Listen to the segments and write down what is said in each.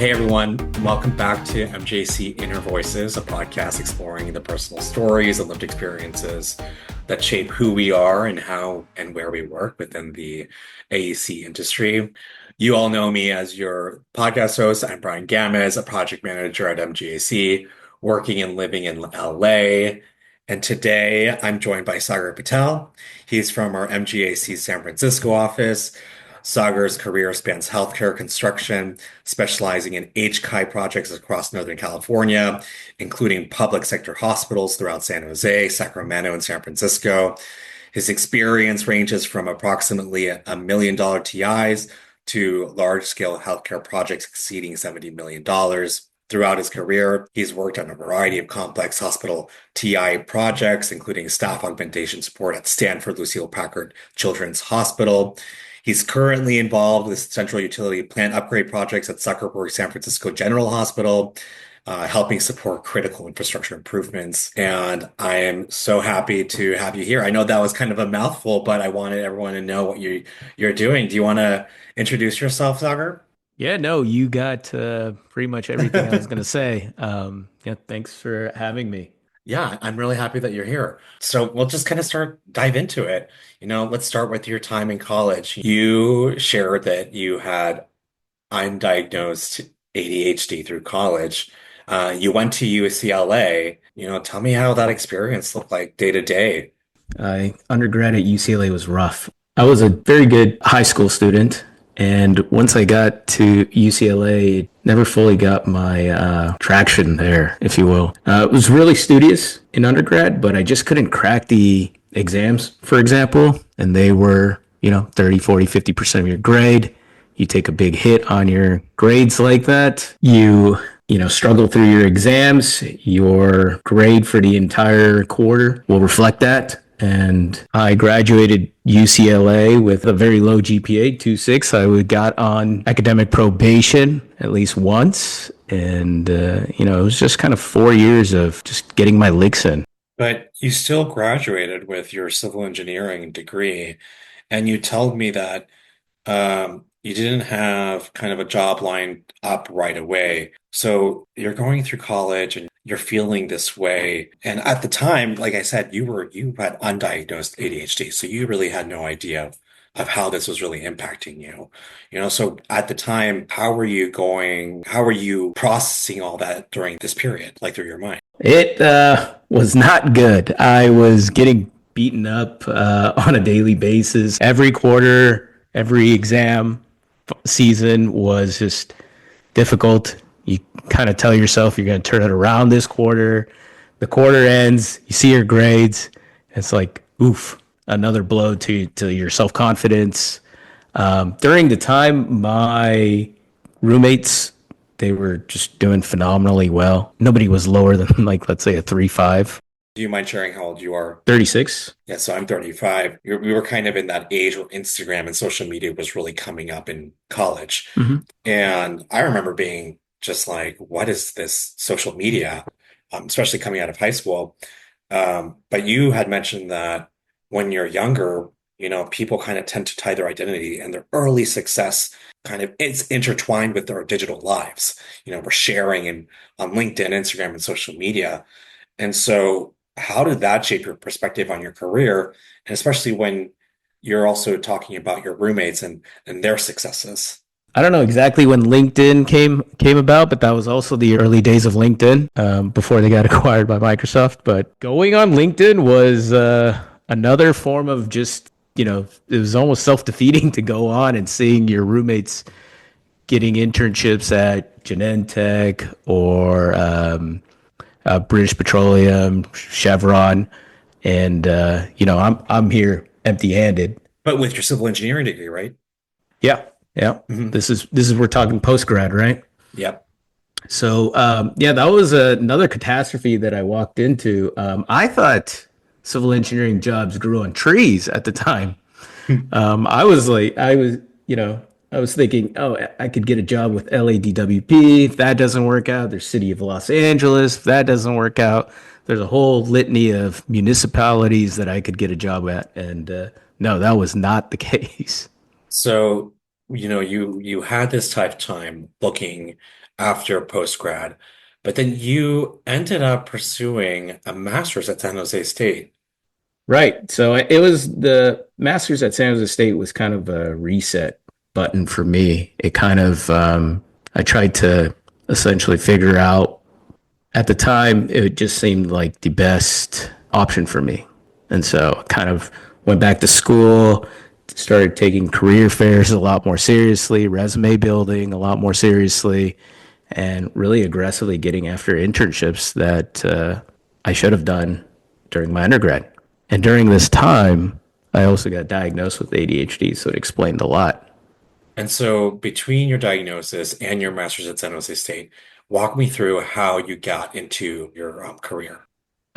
Hey everyone, welcome back to MJC Inner Voices, a podcast exploring the personal stories and lived experiences that shape who we are and how and where we work within the AEC industry. You all know me as your podcast host. I'm Bryan Gamez, a project manager at MJC, working and living in LA. And today I'm joined by Sagar Patel. He's from our MGAC San Francisco office. Sagar's career spans healthcare construction, specializing in HCI projects across Northern California, including public sector hospitals throughout San Jose, Sacramento, and San Francisco. His experience ranges from approximately $1 million TIs to large-scale healthcare projects exceeding $70 million. Throughout his career, he's worked on a variety of complex hospital TI projects, including staff augmentation support at Stanford Lucile Packard Children's Hospital. He's currently involved with central utility plant upgrade projects at Zuckerberg San Francisco General Hospital, helping support critical infrastructure improvements. And I am so happy to have you here. I know that was kind of a mouthful, but I wanted everyone to know what you're doing. Do you want to introduce yourself, Sagar? Yeah, no, you got pretty much everything I was going to say. Yeah, thanks for having me. Yeah, I'm really happy that you're here. So we'll just kind of dive into it. Let's start with your time in college. You shared that you had undiagnosed ADHD through college. You went to UCLA. Tell me how that experience looked like day to day. I undergrad at UCLA was rough. I was a very good high school student, and once I got to UCLA, it never fully got my traction there, if you will. It was really studious in undergrad, but I just couldn't crack the exams, for example, and they were, 30, 40, 50% of your grade. You take a big hit on your grades like that. You struggle through your exams. Your grade for the entire quarter will reflect that. And I graduated UCLA with a very low GPA, 2.6. I got on academic probation at least once. And, it was just kind of 4 years of just getting my licks in. But you still graduated with your civil engineering degree, and you told me that you didn't have kind of a job lined up right away. So you're going through college and you're feeling this way. And at the time, like I said, you had undiagnosed ADHD, so you really had no idea of how this was really impacting you. So at the time, how were you going? How were you processing all that during this period, like through your mind? It was not good. I was getting beaten up on a daily basis. Every quarter, every exam season was just difficult. You kind of tell yourself you're going to turn it around this quarter. The quarter ends, you see your grades. It's like, oof, another blow to your self-confidence. During the time, my roommates, they were just doing phenomenally well. Nobody was lower than, like, let's say a 3.5. Do you mind sharing how old you are? 36. Yeah, so I'm 35. We were kind of in that age where Instagram and social media was really coming up in college. Mm-hmm. And I remember being just like, what is this social media? Especially coming out of high school. But you had mentioned that when you're younger, people kind of tend to tie their identity and their early success kind of it's intertwined with their digital lives. We're sharing on LinkedIn, Instagram, and social media. And so how did that shape your perspective on your career? And especially when you're also talking about your roommates and their successes. I don't know exactly when LinkedIn came about, but that was also the early days of LinkedIn before they got acquired by Microsoft. But going on LinkedIn was another form of just, it was almost self-defeating to go on and seeing your roommates getting internships at Genentech or British Petroleum, Chevron, and I'm here empty-handed. But with your civil engineering degree, right? Yeah, yeah. Hmm. This is we're talking post grad, right? Yep. So yeah, that was another catastrophe that I walked into. I thought civil engineering jobs grew on trees at the time. I was thinking, oh, I could get a job with LADWP. If that doesn't work out, there's City of Los Angeles. If that doesn't work out, there's a whole litany of municipalities that I could get a job at. And no, that was not the case. So you had this tough time looking after post grad, but then you ended up pursuing a master's at San Jose State. Right. So it was the Masters at San Jose State was kind of a reset button for me. It kind of, I tried to essentially figure out at the time, it just seemed like the best option for me. And so I kind of went back to school, started taking career fairs a lot more seriously, resume building a lot more seriously, and really aggressively getting after internships that I should have done during my undergrad. And during this time, I also got diagnosed with ADHD, so it explained a lot. And so, between your diagnosis and your master's at San Jose State, walk me through how you got into your career.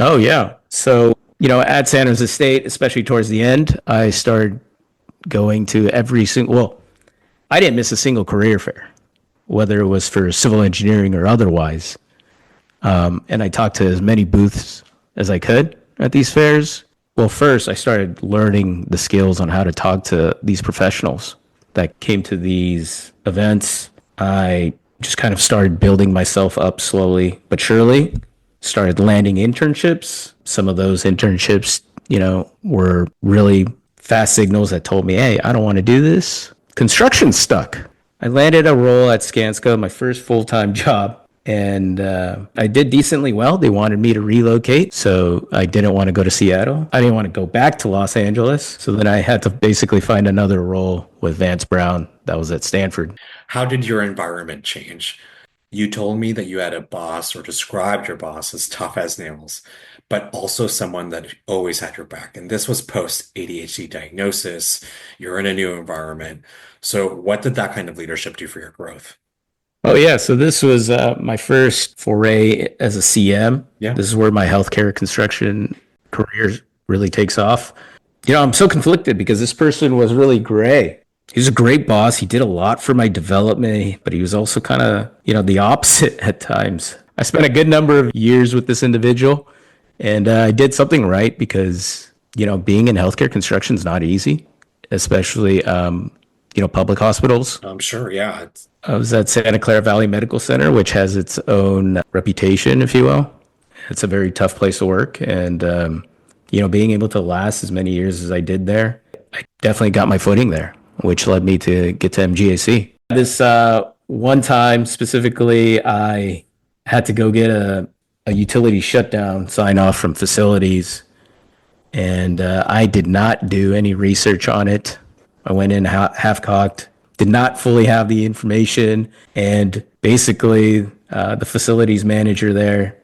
Oh, yeah. So, at San Jose State, especially towards the end, I started going to every single, well, I didn't miss a single career fair, whether it was for civil engineering or otherwise. And I talked to as many booths as I could at these fairs. Well, first, I started learning the skills on how to talk to these professionals that came to these events. I just kind of started building myself up slowly but surely, started landing internships. Some of those internships, were really fast signals that told me, hey, I don't want to do this. Construction stuck. I landed a role at Skanska, my first full time job, and I did decently well. They wanted me to relocate, so I didn't want to go to Seattle. I didn't want to go back to Los Angeles, so then I had to basically find another role with Vance Brown that was at Stanford. How did your environment change? You told me that you had a boss or described your boss as tough as nails, but also someone that always had your back. And this was post ADHD diagnosis. You're in a new environment. So, what did that kind of leadership do for your growth? Oh yeah, so this was my first foray as a CM. Yeah. This is where my healthcare construction career really takes off. I'm so conflicted because this person was really gray. He was a great boss. He did a lot for my development, but he was also kind of, the opposite at times. I spent a good number of years with this individual, and I did something right because, being in healthcare construction is not easy, especially, public hospitals. I'm sure. Yeah. I was at Santa Clara Valley Medical Center, which has its own reputation, if you will. It's a very tough place to work. And, being able to last as many years as I did there, I definitely got my footing there, which led me to get to MGAC. This one time specifically, I had to go get a utility shutdown sign off from facilities, and I did not do any research on it. I went in half cocked, did not fully have the information, and basically the facilities manager there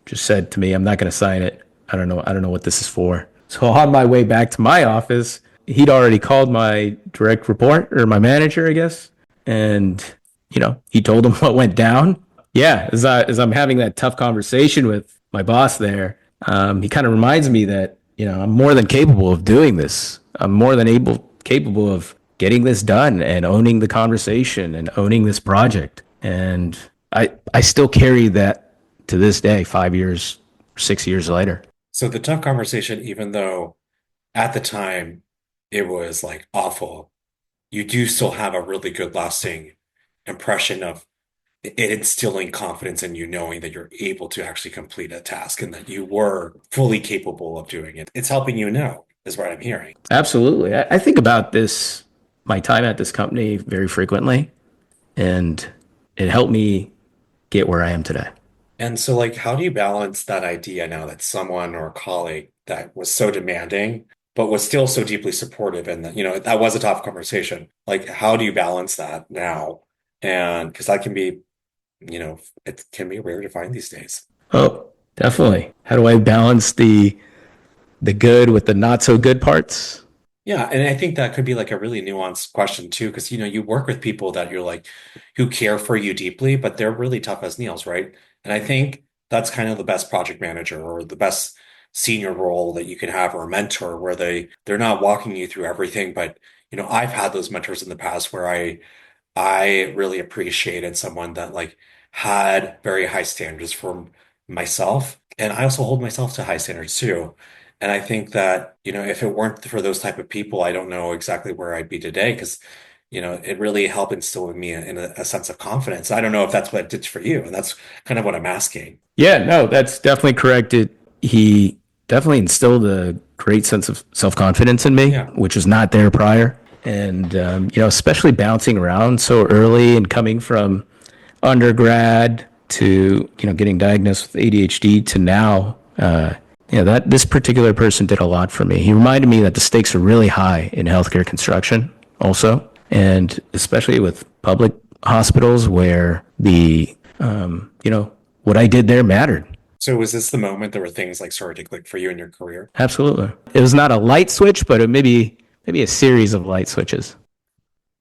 just said to me, "I'm not going to sign it. I don't know what this is for." So on my way back to my office, he'd already called my direct report or my manager, I guess, and he told him what went down. Yeah, as I'm having that tough conversation with my boss there, he kind of reminds me that I'm more than capable of doing this. I'm more than capable of getting this done and owning the conversation and owning this project. And I still carry that to this day, 5 years, 6 years later. So, the tough conversation, even though at the time it was like awful, you do still have a really good lasting impression of it instilling confidence in you, knowing that you're able to actually complete a task and that you were fully capable of doing it. It's helping you now, is what I'm hearing. Absolutely. I think about this, my time at this company very frequently, and it helped me get where I am today. And so, like, how do you balance that idea now that someone or a colleague that was so demanding, but was still so deeply supportive, and that, that was a tough conversation. Like, how do you balance that now? And because that can be, it can be rare to find these days. Oh, definitely. How do I balance the good with the not so good parts? Yeah, and I think that could be like a really nuanced question too, because you work with people that you're like who care for you deeply, but they're really tough as nails, right? And I think that's kind of the best project manager or the best senior role that you can have or a mentor where they're not walking you through everything, but I've had those mentors in the past where I really appreciated someone that like had very high standards for myself. And I also hold myself to high standards too. And I think that, if it weren't for those type of people, I don't know exactly where I'd be today because it really helped instill in me a sense of confidence. I don't know if that's what it did for you, and that's kind of what I'm asking. Yeah, no, that's definitely correct. He definitely instilled a great sense of self confidence in me, Yeah. which was not there prior. And, especially bouncing around so early and coming from undergrad to, getting diagnosed with ADHD to now, that this particular person did a lot for me. He reminded me that the stakes are really high in healthcare construction also. And especially with public hospitals where what I did there mattered. So was this the moment there were things like started to click for you in your career? Absolutely. It was not a light switch, but it maybe a series of light switches.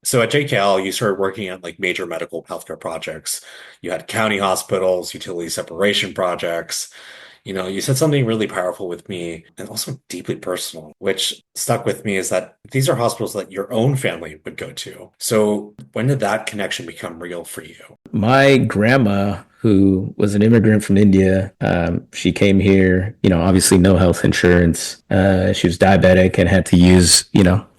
So at JKL, you started working on like major medical healthcare projects. You had county hospitals, utility separation projects. You said something really powerful with me and also deeply personal, which stuck with me is that these are hospitals that your own family would go to. So when did that connection become real for you? My grandma, who was an immigrant from India, she came here, obviously no health insurance. She was diabetic and had to use,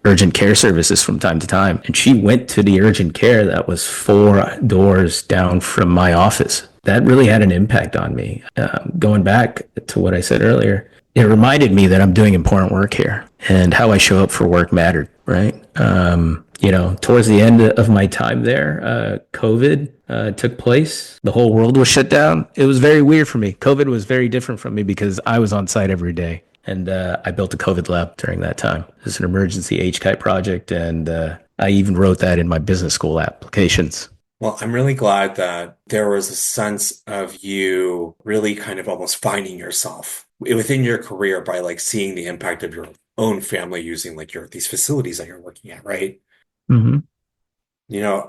urgent care services from time to time. And she went to the urgent care that was 4 doors down from my office. That really had an impact on me. Going back to what I said earlier, it reminded me that I'm doing important work here and how I show up for work mattered, right? Towards the end of my time there, COVID took place. The whole world was shut down. It was very weird for me. COVID was very different from me because I was on site every day. And I built a COVID lab during that time. It's an emergency HCI project. And I even wrote that in my business school applications. Well, I'm really glad that there was a sense of you really kind of almost finding yourself within your career by like seeing the impact of your own family using like these facilities that you're working at, right? Mm-hmm.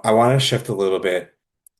I want to shift a little bit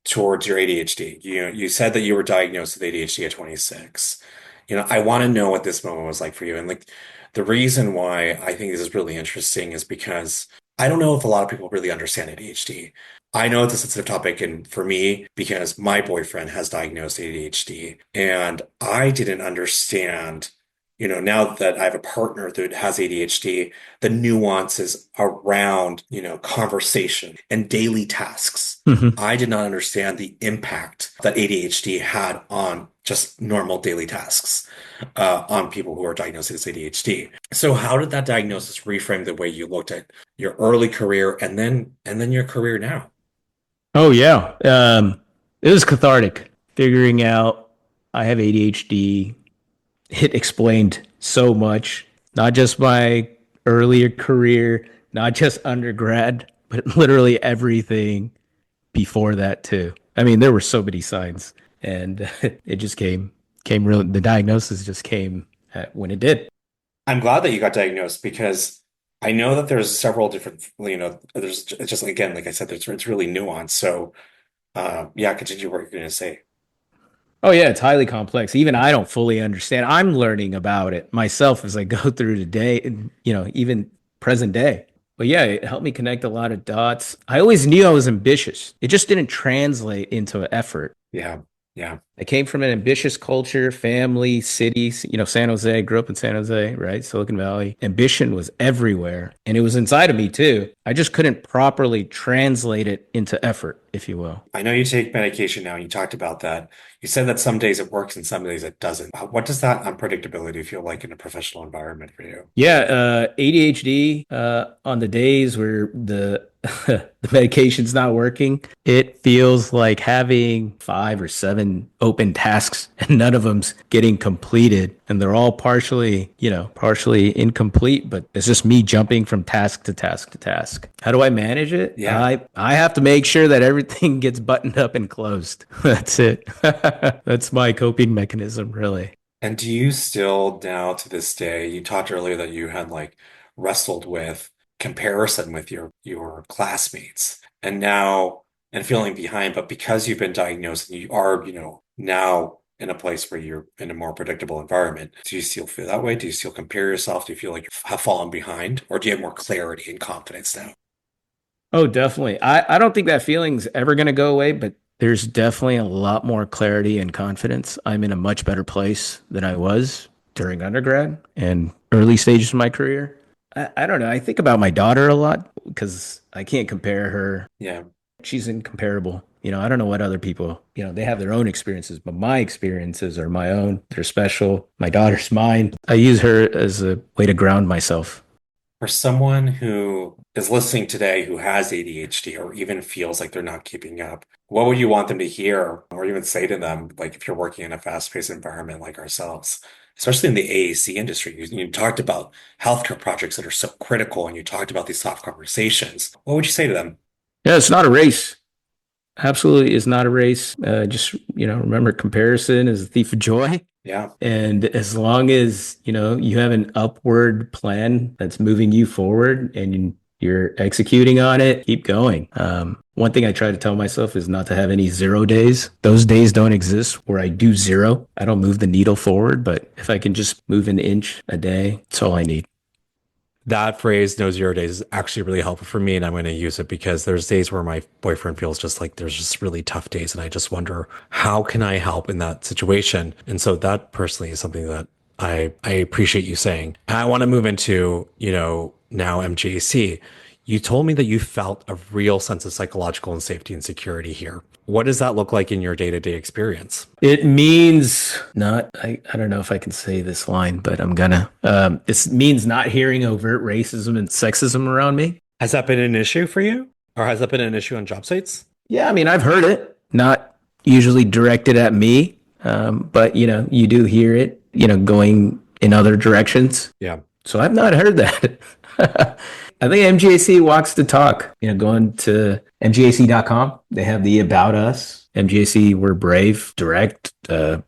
towards your ADHD. You said that you were diagnosed with ADHD at 26. I want to know what this moment was like for you. And like the reason why I think this is really interesting is because I don't know if a lot of people really understand ADHD. I know it's a sensitive topic, and for me, because my boyfriend has diagnosed ADHD, and I didn't understand, now that I have a partner that has ADHD, the nuances around, conversation and daily tasks. Mm-hmm. I did not understand the impact that ADHD had on just normal daily tasks, on people who are diagnosed with ADHD. So how did that diagnosis reframe the way you looked at your early career and then your career now? Oh, yeah. It was cathartic figuring out I have ADHD. It explained so much, not just my earlier career, not just undergrad, but literally everything before that too. I mean, there were so many signs, and it just came real. The diagnosis just came when it did. I'm glad that you got diagnosed because I know that there's several different, it's just again, like I said, it's really nuanced. So, yeah, continue what you're going to say. Oh yeah, it's highly complex. Even I don't fully understand. I'm learning about it myself as I go through the day, and even present day. But yeah, it helped me connect a lot of dots. I always knew I was ambitious. It just didn't translate into effort. Yeah, yeah. I came from an ambitious culture, family, cities, San Jose. I grew up in San Jose, right? Silicon Valley. Ambition was everywhere, and it was inside of me too. I just couldn't properly translate it into effort, if you will. I know you take medication now. You talked about that. You said that some days it works and some days it doesn't. What does that unpredictability feel like in a professional environment for you? Yeah, ADHD on the days where the the medication's not working, it feels like having 5 or 7 open tasks and none of them's getting completed, and they're all partially incomplete. But it's just me jumping from task to task to task. How do I manage it? Yeah. I have to make sure that everything gets buttoned up and closed. That's it. That's my coping mechanism, really. And do you still now to this day, you talked earlier that you had like wrestled with comparison with your classmates and now and feeling behind, but because you've been diagnosed and you are, now in a place where you're in a more predictable environment, do you still feel that way? Do you still compare yourself? Do you feel like you have fallen behind? Or do you have more clarity and confidence now? Oh, definitely. I don't think that feeling's ever going to go away, but there's definitely a lot more clarity and confidence. I'm in a much better place than I was during undergrad and early stages of my career. I don't know. I think about my daughter a lot because I can't compare her. Yeah. She's incomparable. I don't know what other people, they have their own experiences, but my experiences are my own. They're special. My daughter's mine. I use her as a way to ground myself. For someone who is listening today who has ADHD or even feels like they're not keeping up, what would you want them to hear or even say to them, like if you're working in a fast-paced environment like ourselves, especially in the AAC industry? You talked about healthcare projects that are so critical and you talked about these soft conversations. What would you say to them? Yeah, it's not a race. Absolutely is not a race. Just, remember comparison is a thief of joy. Yeah. And as long as, you have an upward plan that's moving you forward and you're executing on it, keep going. One thing I try to tell myself is not to have any 0 days. Those days don't exist where I do zero. I don't move the needle forward, but if I can just move an inch a day, that's all I need. That phrase, no 0 days, is actually really helpful for me. And I'm going to use it because there's days where my boyfriend feels just like there's just really tough days. And I just wonder, how can I help in that situation? And so that personally is something that I appreciate you saying. I want to move into, now MJC. You told me that you felt a real sense of psychological and safety and security here. What does that look like in your day-to-day experience? It means not, I don't know if I can say this line, but I'm gonna. It means not hearing overt racism and sexism around me. Has that been an issue for you? Or has that been an issue on job sites? Yeah, I mean, I've heard it, not usually directed at me, but you do hear it, going in other directions. Yeah. So I've not heard that. I think MGAC walks the talk. Going to MGAC.com, they have the About Us. MGAC, we're brave, direct,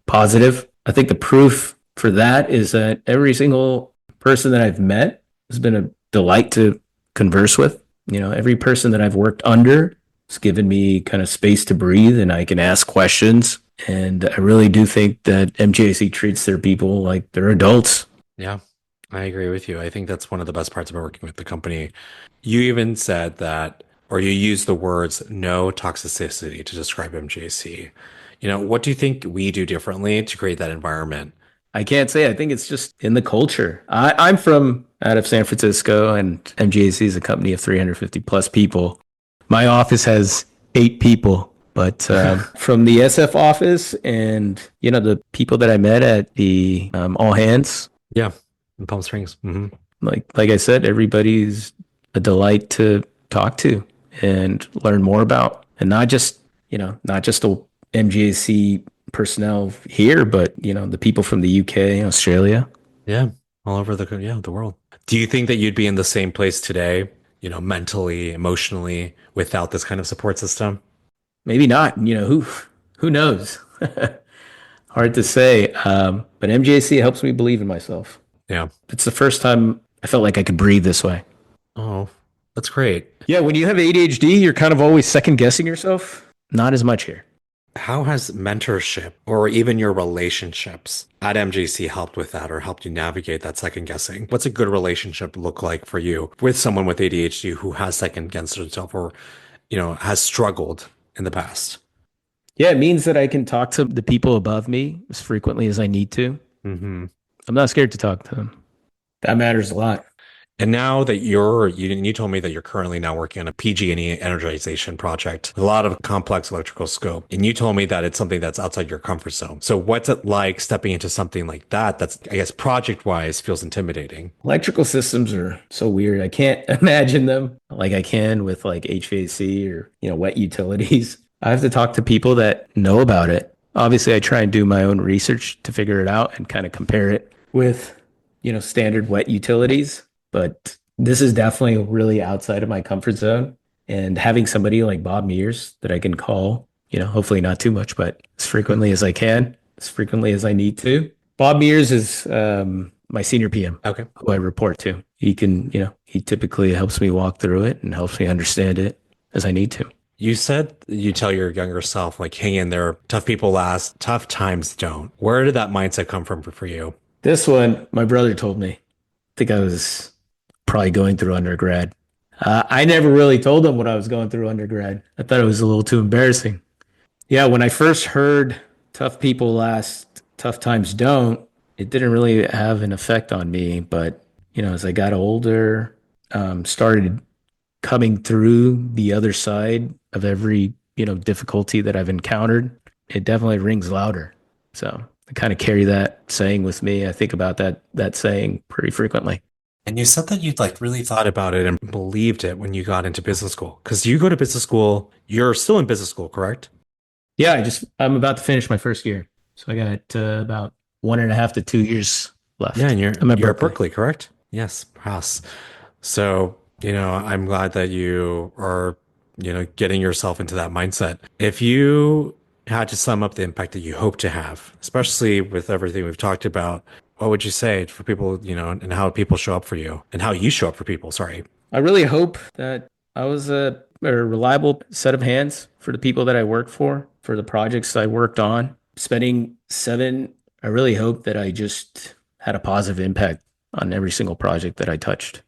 positive. I think the proof for that is that every single person that I've met has been a delight to converse with. Every person that I've worked under has given me kind of space to breathe and I can ask questions. And I really do think that MGAC treats their people like they're adults. Yeah. I agree with you. I think that's one of the best parts about working with the company. You even said that, or you used the words no toxicity to describe MJC. What do you think we do differently to create that environment? I can't say. I think it's just in the culture. I'm from out of San Francisco, and MGAC is a company of 350 plus people. My office has 8 people, but from the SF office and the people that I met at the all hands, Yeah, in Palm Springs. like I said, everybody's a delight to talk to and learn more about, and not just the MGAC personnel here, but the people from the UK, Australia. Yeah, all over the world. Do you think that you'd be in the same place today, mentally, emotionally, without this kind of support system? Maybe not. Who knows? Hard to say. But MGAC helps me believe in myself. Yeah. It's the first time I felt like I could breathe this way. Oh, that's great. Yeah, when you have ADHD, you're kind of always second guessing yourself. Not as much here. How has mentorship or even your relationships at MJC helped with that or helped you navigate that second guessing? What's a good relationship look like for you with someone with ADHD who has second guessed himself or, has struggled in the past? Yeah, it means that I can talk to the people above me as frequently as I need to. Mm-hmm. I'm not scared to talk to them. That matters a lot. And now that you told me that you're currently now working on a PG&E energization project, a lot of complex electrical scope, and you told me that it's something that's outside your comfort zone. So what's it like stepping into something like that? That's, I guess, project-wise feels intimidating. Electrical systems are so weird. I can't imagine them like I can with like HVAC or, wet utilities. I have to talk to people that know about it. Obviously, I try and do my own research to figure it out and kind of compare it with, standard wet utilities. But this is definitely really outside of my comfort zone. And having somebody like Bob Mears that I can call, hopefully not too much, but as frequently as I can, as frequently as I need to. Bob Mears is my senior PM, Okay. who I report to. He can, he typically helps me walk through it and helps me understand it as I need to. You said you tell your younger self, like, hang in there, tough people last, tough times don't. Where did that mindset come from for you? This one, my brother told me. I think I was probably going through undergrad. I never really told him what I was going through undergrad. I thought it was a little too embarrassing. Yeah, when I first heard tough people last, tough times don't, it didn't really have an effect on me. But, As I got older, started coming through the other side of every, difficulty that I've encountered, it definitely rings louder. So I kind of carry that saying with me. I think about that saying pretty frequently. And you said that you'd like really thought about it and believed it when you got into business school. Because you go to business school, you're still in business school, correct? Yeah, I'm about to finish my first year. So I got about 1.5 to 2 years Yeah, left. and I'm at you're at Berkeley. Berkeley, correct? Yes, House. So, I'm glad that you are, getting yourself into that mindset. If you had to sum up the impact that you hope to have, especially with everything we've talked about, what would you say for people, and how people show up for you and how you show up for people? Sorry. I really hope that I was a reliable set of hands for the people that I work for the projects I worked on. Spending seven, I really hope that I just had a positive impact on every single project that I touched.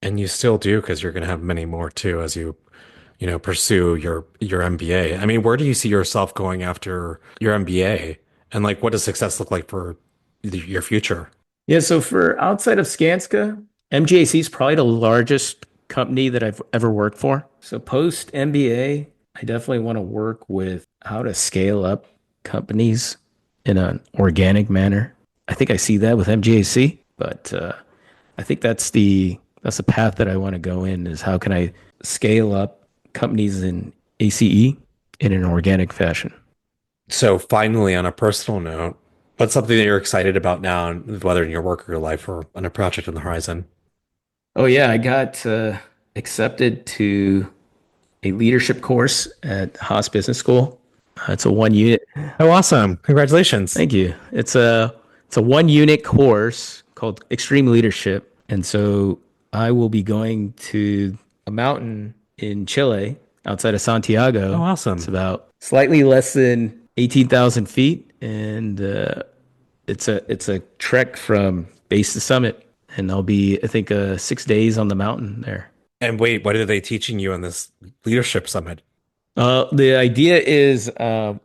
And you still do because you're going to have many more too as you, pursue your MBA. I mean, where do you see yourself going after your MBA? And like, what does success look like for your future? Yeah, so for outside of Skanska, MGAC is probably the largest company that I've ever worked for. So post MBA, I definitely want to work with how to scale up companies in an organic manner. I think I see that with MGAC, but I think that's the path that I want to go in is how can I scale up companies in ACE in an organic fashion. So finally, on a personal note, what's something that you're excited about now, whether in your work or your life or on a project on the horizon? Oh yeah, I got accepted to a leadership course at Haas Business School. It's a 1 unit. Oh, awesome. Congratulations. Thank you. It's a 1 unit course called Extreme Leadership, and so I will be going to a mountain in Chile outside of Oh, Santiago. It's awesome. about slightly less than 18,000 feet, and it's a trek from base to summit, and I'll be I think 6 days on the mountain there. And wait, what are they teaching you on this leadership summit? The idea is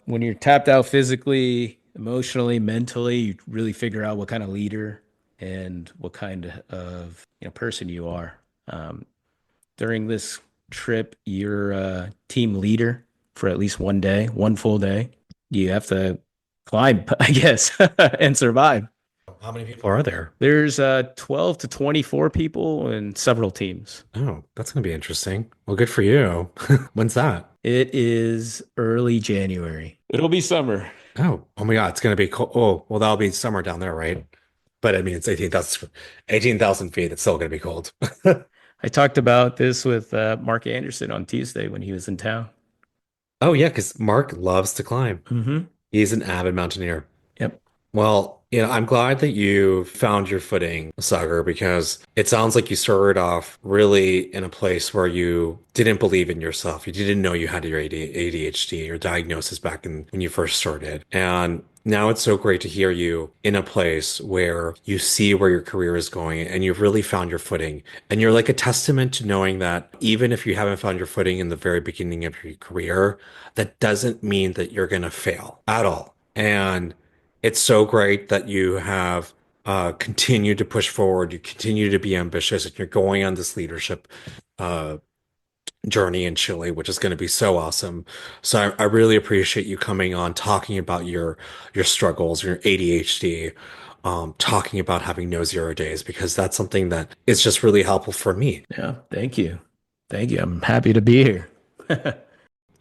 when you're tapped out physically, emotionally, mentally, you really figure out what kind of leader and what kind of person you are. Um, During this trip, you're a team leader for at least one day, one full day. You have to climb, I guess, and survive. How many people are there? There's 12 to 24 people and several teams. Oh, that's going to be interesting. Well, good for you. When's that? It is early January. It'll be summer. Oh my God, it's going to be cold. Oh, well, that'll be summer down there, right? But I mean, it's 18,000 feet. It's still going to be cold. I talked about this with Mark Anderson on Tuesday when he was in town. Oh, yeah, because Mark loves to climb. Mm-hmm. He's an avid mountaineer. Yep. Well, I'm glad that you found your footing, Sagar, because it sounds like you started off really in a place where you didn't believe in yourself. You didn't know you had your ADHD or diagnosis back in when you first started. And now it's so great to hear you in a place where you see where your career is going and you've really found your footing. And you're like a testament to knowing that even if you haven't found your footing in the very beginning of your career, that doesn't mean that you're going to fail at all. And it's so great that you have continued to push forward. You continue to be ambitious, and you're going on this leadership uh, journey in Chile, which is going to be so awesome. So I really appreciate you coming on, talking about your struggles, your ADHD, talking about having no 0 days, because that's something that is just really helpful for me. Yeah. Thank you. Thank you. I'm happy to be here.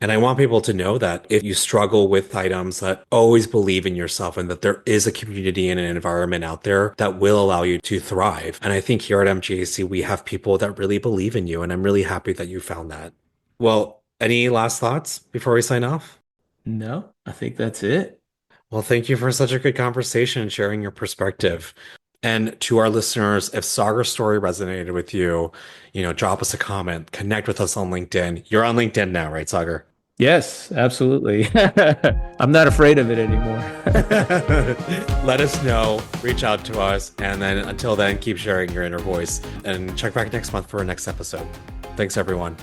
And I want people to know that if you struggle with items, that always believe in yourself and that there is a community and an environment out there that will allow you to thrive. And I think here at MGAC, we have people that really believe in you. And I'm really happy that you found that. Well, any last thoughts before we sign off? No, I think that's it. Well, thank you for such a good conversation and sharing your perspective. And to our listeners, if Sagar's story resonated with you, drop us a comment, connect with us on LinkedIn. You're on LinkedIn now, right, Sagar? Yes, absolutely. I'm not afraid of it anymore. Let us know, reach out to us, and then until then, keep sharing your inner voice and check back next month for our next episode. Thanks, everyone.